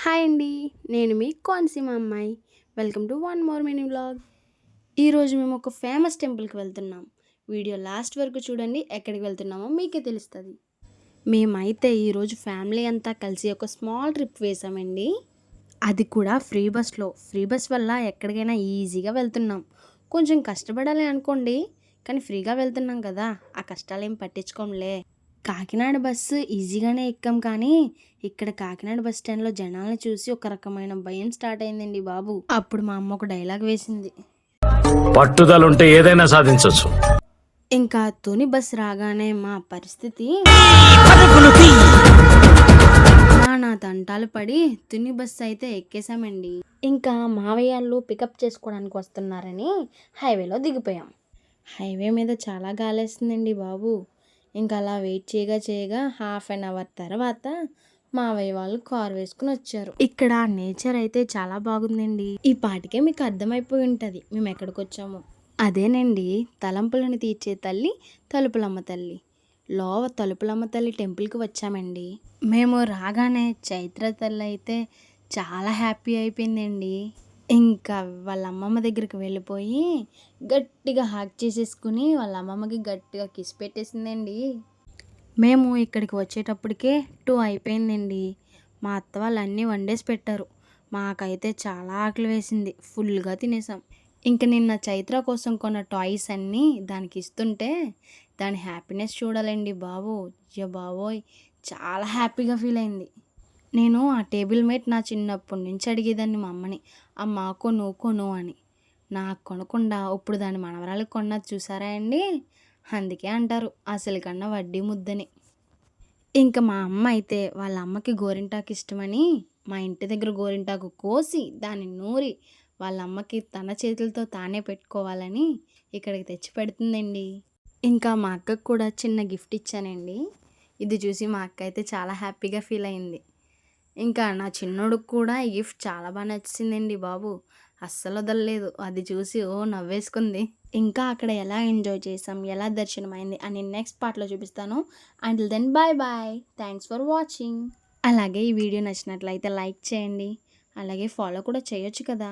Hi అండి, నేను మీ కోనసీమ అమ్మాయి. Welcome to one more mini vlog. ఈరోజు మేము ఒక ఫేమస్ టెంపుల్కి వెళ్తున్నాం. వీడియో లాస్ట్ వరకు చూడండి, ఎక్కడికి వెళ్తున్నామో మీకే తెలుస్తుంది. మేమైతే ఈరోజు ఫ్యామిలీ అంతా కలిసి ఒక స్మాల్ ట్రిప్ వేసామండి. అది కూడా ఫ్రీ బస్లో. ఫ్రీ బస్ వల్ల ఎక్కడికైనా ఈజీగా వెళ్తున్నాం. కొంచెం కష్టపడాలి అనుకోండి, కానీ ఫ్రీగా వెళ్తున్నాం కదా, ఆ కష్టాలు ఏం పట్టించుకోంలే. కాకినాడ బస్సు ఈజీగానే ఎక్కాం, కానీ ఇక్కడ కాకినాడ బస్ స్టాండ్లో జనాలను చూసి ఒక రకమైన భయం స్టార్ట్ అయిందండి బాబు. అప్పుడు మా అమ్మ ఒక డైలాగ్ వేసింది, పట్టుదల ఉంటే ఏదైనా సాధించవచ్చు. ఇంకా తుని బస్ రాగానే మా పరిస్థితి నా తంటాలు పడి తుని బస్ అయితే ఎక్కేసామండి. ఇంకా మావయ్యాళ్ళు పికప్ చేసుకోవడానికి వస్తున్నారని హైవేలో దిగిపోయాం. హైవే మీద చాలా గాలేస్తుందండి బాబు. ఇంకా అలా వెయిట్ చేయగా హాఫ్ అన్ అవర్ తర్వాత మావయ్య వాళ్ళు కార్ వేసుకుని వచ్చారు. ఇక్కడ నేచర్ అయితే చాలా బాగుందండి. ఈ పాటికే మీకు అర్థమైపోయి ఉంటుంది మేము ఎక్కడికి వచ్చాము. అదేనండి, తలంపులను తీర్చే తల్లి తలుపులమ్మ తల్లి. తలుపులమ్మ తల్లి టెంపుల్కి వచ్చామండి. మేము రాగానే చైత్ర తల్లి అయితే చాలా హ్యాపీ అయిపోయిందండి. ఇంకా వాళ్ళ అమ్మమ్మ దగ్గరికి వెళ్ళిపోయి గట్టిగా హాక్ చేసేసుకుని వాళ్ళ అమ్మమ్మకి గట్టిగా కిస్ పెట్టేసిందండి. మేము ఇక్కడికి వచ్చేటప్పటికే 2 అయిపోయిందండి. మా అత్త వాళ్ళు అన్నీ వండేసి పెట్టారు. మాకైతే చాలా ఆకలి వేసింది, ఫుల్గా తినేసాం. ఇంక నిన్న చైత్ర కోసం కొన్న టాయ్స్ అన్నీ దానికి ఇస్తుంటే దాని హ్యాపీనెస్ చూడాలండి బాబు. బాబోయ్, చాలా హ్యాపీగా ఫీల్ అయింది. నేను ఆ టేబుల్ మేట్ నా చిన్నప్పటి నుంచి అడిగేదాన్ని మా అమ్మని, అమ్మ కొను అని. నాకు కొనకుండా ఇప్పుడు దాని మనవరాలకు కొన్నది చూసారా అండి. అందుకే అంటారు అసలు కన్నా వడ్డీ ముద్దని. ఇంకా మా అమ్మ అయితే వాళ్ళ అమ్మకి గోరింటాకు ఇష్టమని మా ఇంటి దగ్గర గోరింటాకు కోసి దాన్ని నూరి వాళ్ళ అమ్మకి తన చేతులతో తానే పెట్టుకోవాలని ఇక్కడికి తెచ్చి పెడుతుందండి. ఇంకా మా అక్కకు కూడా చిన్న గిఫ్ట్ ఇచ్చానండి. ఇది చూసి మా అక్క అయితే చాలా హ్యాపీగా ఫీల్ అయింది. ఇంకా నా చిన్నోడికి కూడా ఈ గిఫ్ట్ చాలా బాగా నచ్చిందండి బాబు. అస్సలు వదలలేదు, అది చూసి నవ్వేసుకుంది. ఇంకా అక్కడ ఎలా ఎంజాయ్ చేసాం, ఎలా దర్శనమైంది అని నెక్స్ట్ పార్ట్లో చూపిస్తాను. Until then bye bye, thanks for watching. అలాగే ఈ వీడియో నచ్చినట్లయితే లైక్ చేయండి, అలాగే ఫాలో కూడా చేయొచ్చు కదా.